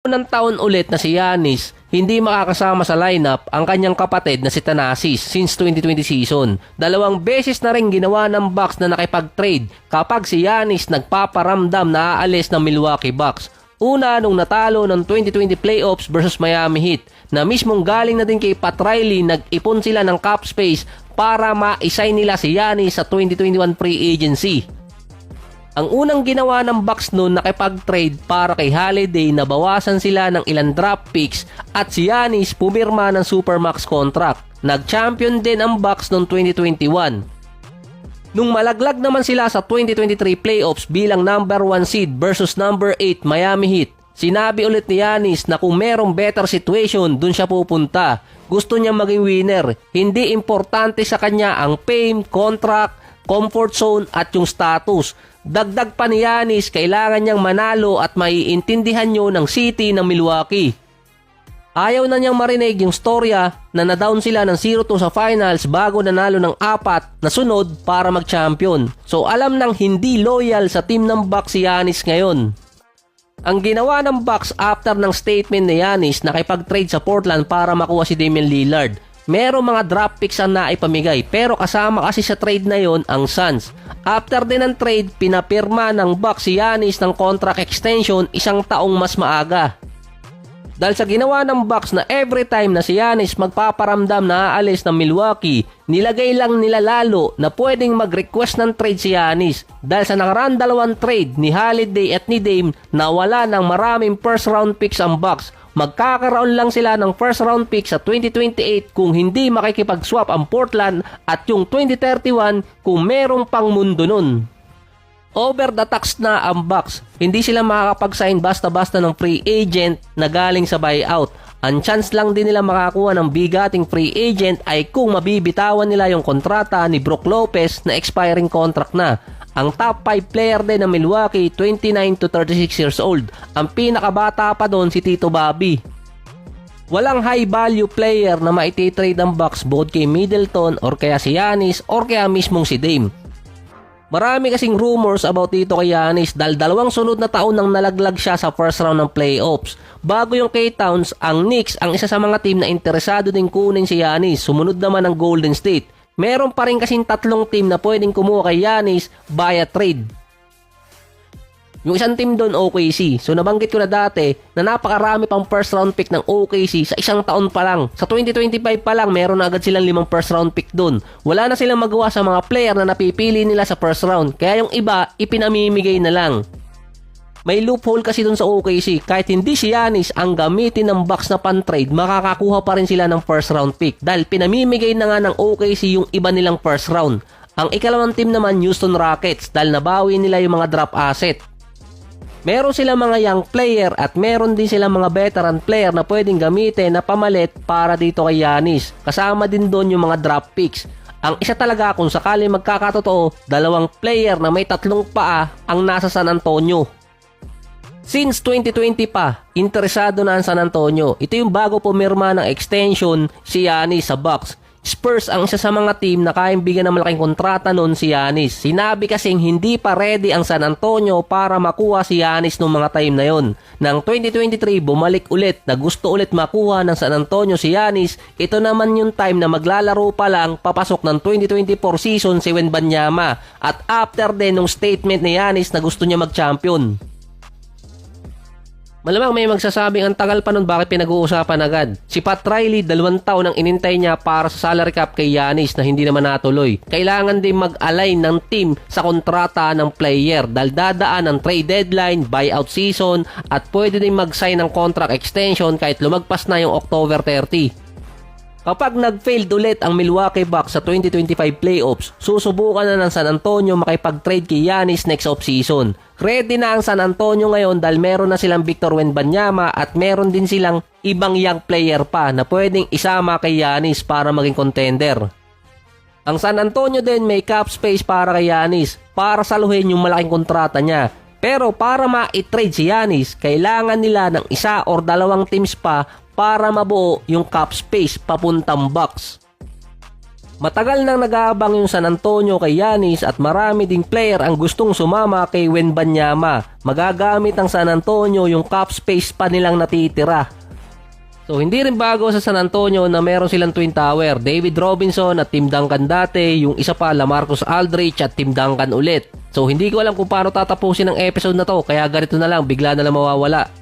Unang taon ulit na si Giannis, hindi makakasama sa lineup ang kanyang kapatid na si Thanasis since 2020 season. 2 beses na rin ginawa ng Bucks na nakipag-trade kapag si Giannis nagpaparamdam na aalis ng Milwaukee Bucks. Una nung natalo ng 2020 playoffs versus Miami Heat na mismong galing na din kay Pat Riley, nag-ipon sila ng cap space para ma-assign nila si Giannis sa 2021 free agency. Ang unang ginawa ng Bucks noon nakipag-trade para kay Holiday na bawasan sila ng ilang draft picks at si Giannis pumirma ng Supermax contract. Nag-champion din ang Bucks noong 2021. Nung malaglag naman sila sa 2023 playoffs bilang number 1 seed versus number 8 Miami Heat, sinabi ulit ni Giannis na kung merong better situation, dun siya pupunta. Gusto niya maging winner. Hindi importante sa kanya ang fame, contract, comfort zone at yung status. Dagdag pa ni Giannis, kailangan niyang manalo at maiintindihan nyo ng city ng Milwaukee. Ayaw na niyang marinig yung storya na na-down sila ng 0-2 sa finals bago nanalo ng 4 na sunod para mag-champion. So alam nang hindi loyal sa team ng Bucks si Giannis ngayon. Ang ginawa ng Bucks after ng statement ni Giannis na nakipag-trade sa Portland para makuha si Damian Lillard. Merong mga draft picks ang naipamigay pero kasama kasi sa trade na yon ang Suns. After din ng trade, pinapirma ng Bucks si Giannis ng contract extension 1 taong mas maaga. Dahil sa ginawa ng Bucks na every time na si Giannis magpaparamdam na aalis ng Milwaukee, nilagay lang nila lalo na pwedeng mag-request ng trade si Giannis. Dahil sa nakaraan 2 trade ni Holiday at ni Dame, nawala ng maraming first round picks ang Bucks. Magkakaroon lang sila ng first round pick sa 2028 kung hindi makikipag-swap ang Portland at yung 2031 kung merong pang mundo nun. Over the tax na ang Bucks. Hindi sila makakapag-sign basta-basta ng free agent na galing sa buyout. Ang chance lang din nila makakuha ng bigating free agent ay kung mabibitawan nila yung kontrata ni Brook Lopez na expiring contract na. Ang top 5 player din ng Milwaukee, 29 to 36 years old. Ang pinakabata pa doon si Tito Bobby. Walang high value player na maititrade ng Bucks both kay Middleton or kaya si Giannis or kaya mismong si Dame. Marami kasing rumors about dito kay Giannis dahil 2 sunod na taon nang nalaglag siya sa first round ng playoffs. Bago yung kay Towns, ang Knicks ang isa sa mga team na interesado din kunin si Giannis. Sumunod naman ang Golden State. Meron pa rin kasing 3 team na pwedeng kumuha kay Giannis via trade. Yung isang team doon, OKC. So nabanggit ko na dati na napakarami pang first round pick ng OKC sa 1 taon pa lang. Sa 2025 pa lang, meron na agad silang 5 first round pick doon. Wala na silang magawa sa mga player na napipili nila sa first round. Kaya yung iba, ipinamimigay na lang. May loophole kasi dun sa OKC. Kahit hindi si Giannis ang gamitin ng Bucks na pan-trade, makakakuha pa rin sila ng first round pick. Dahil pinamimigay na nga ng OKC yung iba nilang first round. Ang ikalawang team naman, Houston Rockets. Dahil nabawi nila yung mga draft asset. Meron silang mga young player at meron din silang mga veteran player na pwedeng gamitin na pamalit para dito kay Giannis. Kasama din doon yung mga draft picks. Ang isa talaga kung sakali magkakatotoo, 2 player na may 3 paa ang nasa San Antonio. Since 2020 pa, interesado na ang San Antonio. Ito yung bago pumirma ng extension si Giannis sa Bucks. Spurs ang isa sa mga team na kayang bigyan ng malaking kontrata noon si Giannis. Sinabi kasing hindi pa ready ang San Antonio para makuha si Giannis noong mga time na yon. Nang 2023 bumalik ulit na gusto ulit makuha ng San Antonio si Giannis. Ito naman yung time na maglalaro pa lang papasok ng 2024 season si Wembanyama. At after din ng statement ni Giannis na gusto niya mag-champion. Malamang may magsasabing ang tagal pa nun bakit pinag-uusapan agad. Si Pat Riley 2 taon ang inintay niya para sa salary cap kay Giannis na hindi naman natuloy. Kailangan din mag-align ng team sa kontrata ng player dahil dadaan ang trade deadline, buyout season at pwede din mag-sign ng contract extension kahit lumagpas na yung October 30. Kapag nag-failed ulit ang Milwaukee Bucks sa 2025 playoffs, susubukan na ng San Antonio makipag-trade kay Giannis next offseason. Ready na ang San Antonio ngayon dahil meron na silang Victor Wembanyama at meron din silang ibang young player pa na pwedeng isama kay Giannis para maging contender. Ang San Antonio din may cap space para kay Giannis para saluhin yung malaking kontrata niya. Pero para ma-trade si Giannis, kailangan nila ng 1 or 2 teams pa para mabuo yung cap space papuntang Bucks. Matagal nang nag-aabang yung San Antonio kay Giannis at marami ding player ang gustong sumama kay Wembanyama. Magagamit ng San Antonio yung cap space pa nilang natitira. So hindi rin bago sa San Antonio na meron silang Twin Tower, David Robinson at Tim Duncan dati, yung isa pa LaMarcus Aldridge at Tim Duncan ulit. So hindi ko alam kung paano tatapusin ang episode na to, kaya ganito na lang, bigla na lang mawawala.